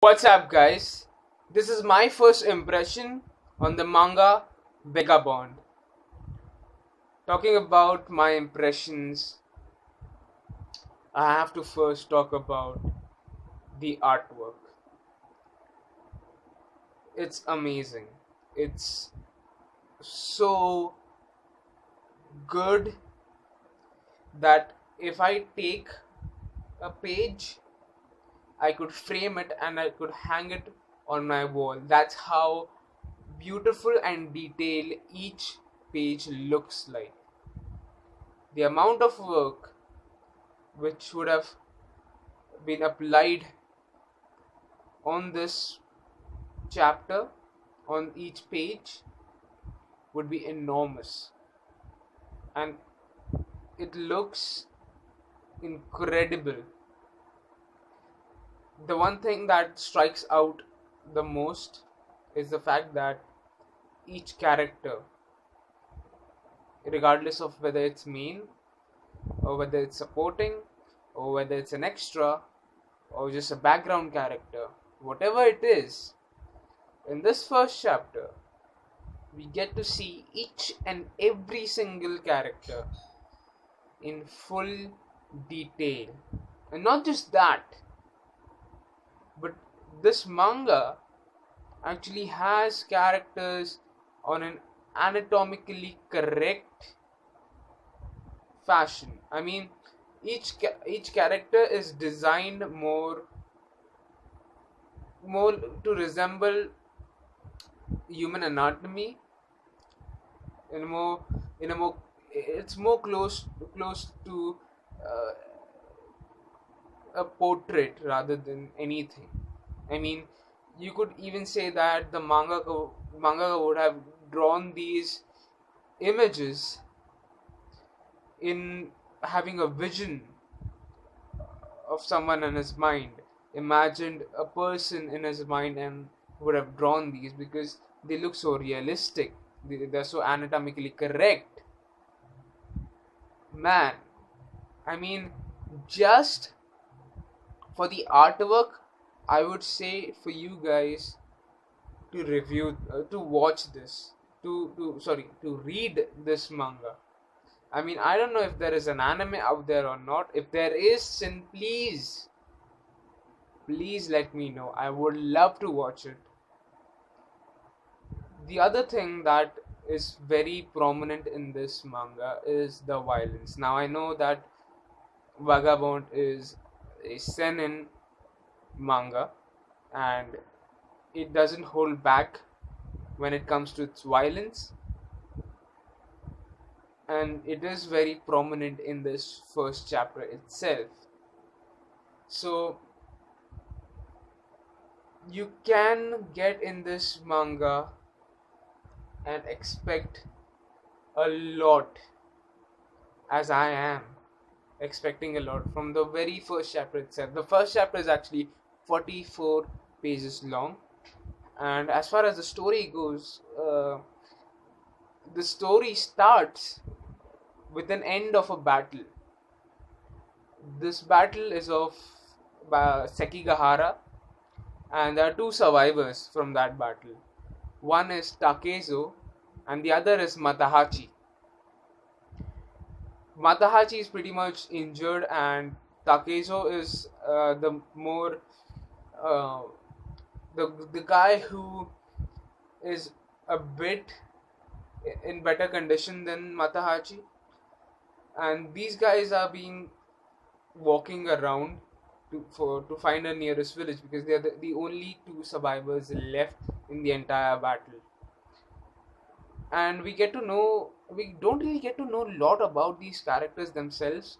What's up, guys? This is my first impression on the manga Vagabond. Talking about my impressions, I have to first talk about the artwork. It's amazing. It's so good that if I take a page, I could frame it and I could hang it on my wall. That's how beautiful and detailed each page looks like. The amount of work which would have been applied on this chapter, on each page, would be enormous, and it looks incredible. The one thing that strikes out the most is the fact that each character, regardless of whether it's main or whether it's supporting or whether it's an extra or just a background character, whatever it is, in this first chapter, we get to see each and every single character in full detail. And not just that, but this manga actually has characters on an anatomically correct fashion. I mean, each character is designed more to resemble human anatomy in a more in a more it's more close to uh, a portrait rather than anything. I mean, you could even say that the mangaka would have drawn these images in having a vision of someone in his mind, imagined a person in his mind, and would have drawn these because they look so realistic. They're so anatomically correct. Man, I mean, just for the artwork, I would say for you guys to to watch this, to read this manga. I mean, I don't know if there is an anime out there or not. If there is, then please let me know. I would love to watch it. The other thing that is very prominent in this manga is the violence. Now, I know that Vagabond is a seinen manga, and it doesn't hold back when it comes to its violence, and it is very prominent in this first chapter itself. So you can get in this manga and expect a lot, as I am expecting a lot from the very first chapter itself. The first chapter is actually 44 pages long, and as far as the story goes, the story starts with an end of a battle. This battle is of Sekigahara, and there are two survivors from that battle. One is Takezo, and the other is Matahachi. Matahachi is pretty much injured, and Takezo is uh, the guy who is a bit in better condition than Matahachi. And these guys are being walking around to find a nearest village because they are the only two survivors left in the entire battle. And we don't really get to know a lot about these characters themselves,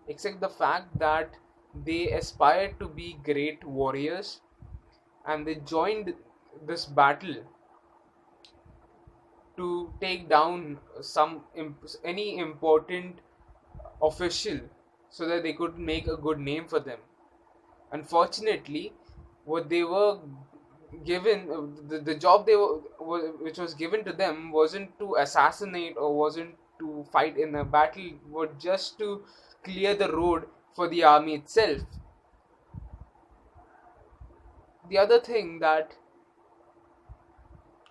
except the fact that they aspired to be great warriors, and they joined this battle to take down any important official so that they could make a good name for them. Unfortunately, what they were given, the job which was given to them wasn't to assassinate or wasn't to fight in a battle, but just to clear the road for the army itself. the other thing that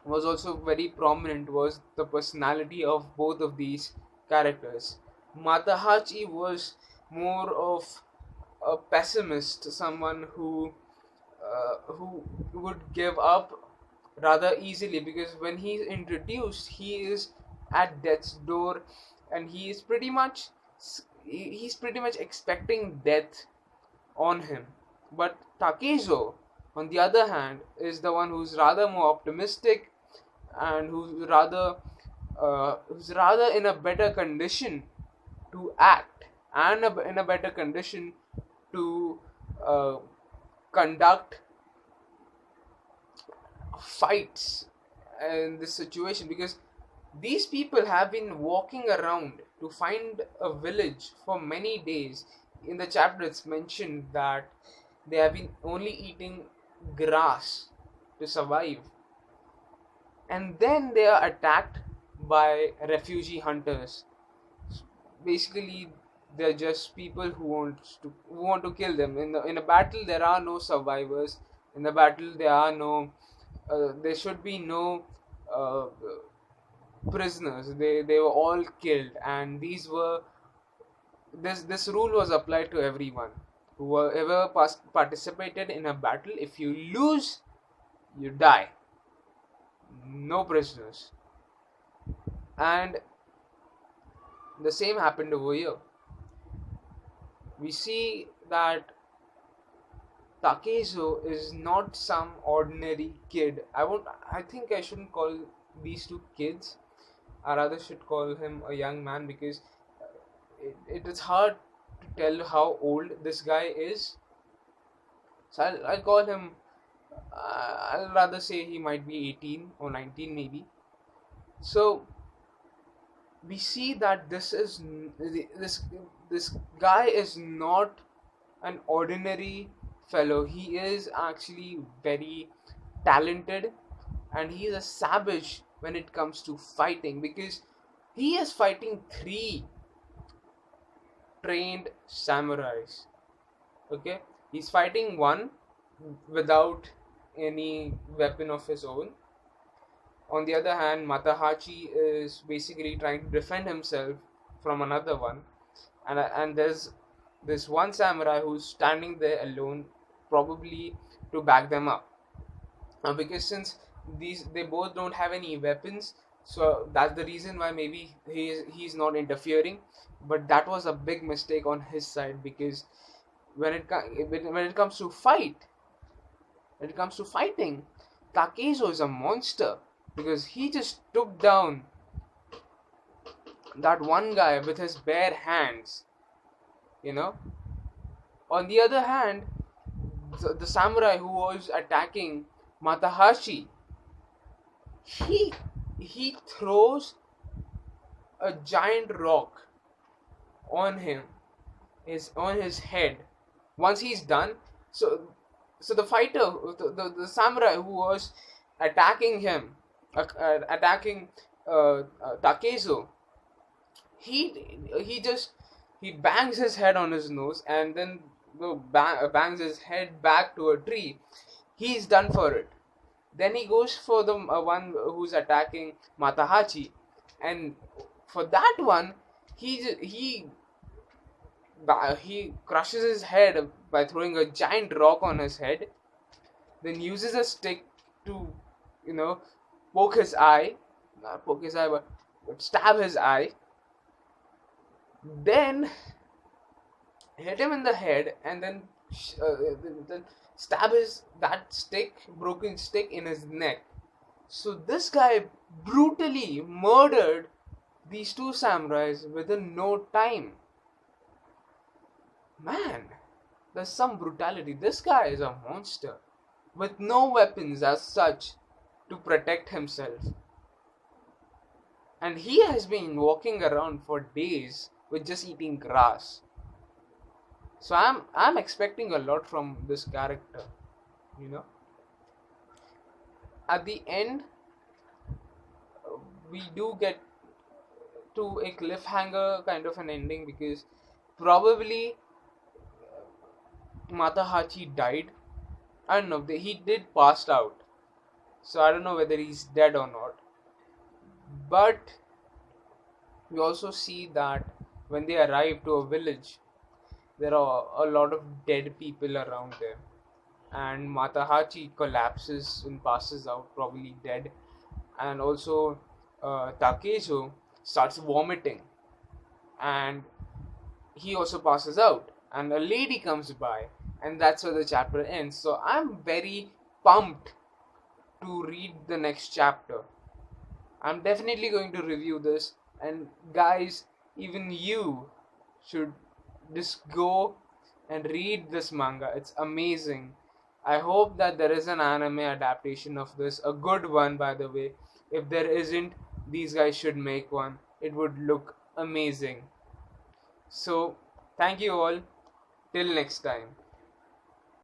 was also very prominent was the personality of both of these characters. Matahachi was more of a pessimist, someone who would give up rather easily, because when he's introduced, he is at death's door, and he's pretty much expecting death on him. But Takezo, on the other hand, is the one who's rather more optimistic, and who's rather in a better condition to act, and in a better condition to uh, conduct fights in this situation, because these people have been walking around to find a village for many days. In the chapter, it's mentioned that they have been only eating grass to survive, and then they are attacked by refugee hunters. Basically, they're just people who want to kill them. In a battle, there are no survivors. In the battle, there should be no uh, prisoners. They were all killed, and this rule was applied to everyone. Whoever participated in a battle, if you lose, you die. No prisoners. And the same happened over here. We see that Takezo is not some ordinary kid. I think I shouldn't call these two kids. I rather should call him a young man, because it is hard to tell how old this guy is. So I'll call him. I'll rather say he might be 18 or 19, maybe. So we see that this guy is not an ordinary fellow. He is actually very talented, and he is a savage when it comes to fighting, because he is fighting three trained samurais. Okay, he's fighting one without any weapon of his own. On the other hand, Matahachi is basically trying to defend himself from another one, and there's this one samurai who's standing there alone, probably to back them up. Because since they both don't have any weapons, so that's the reason why maybe he's not interfering. But that was a big mistake on his side, because when it comes to fighting, Takezo is a monster, because he just took down that one guy with his bare hands, you know. On the other hand, the samurai who was attacking Matahashi, he he throws a giant rock on on his head. Once he's done, so the fighter, the samurai who was attacking him, attacking Takezo, he bangs his head on his nose, and then bangs his head back to a tree. He's done for it. Then he goes for the one who's attacking Matahachi, and for that one, he crushes his head by throwing a giant rock on his head. Then uses a stick to, poke his eye, not poke his eye, but stab his eye. Then hit him in the head, and then stab that broken stick in his neck. So this guy brutally murdered these two samurais within no time. Man, there's some brutality. This guy is a monster with no weapons as such to protect himself. And he has been walking around for days with just eating grass. So I'm expecting a lot from this character, At the end, we do get to a cliffhanger kind of an ending, because probably Matahachi died, I don't know. He did passed out, so I don't know whether he's dead or not. But we also see that when they arrive to a village, there are a lot of dead people around there, and Matahachi collapses and passes out, probably dead. And also, Takezo starts vomiting, and he also passes out. And a lady comes by, and that's where the chapter ends. So I'm very pumped to read the next chapter. I'm definitely going to review this, and guys, even you should just go and read this manga. It's amazing. I hope that there is an anime adaptation of this, a good one, by the way. If there isn't, these guys should make one. It would look amazing. So, thank you all. Till next time.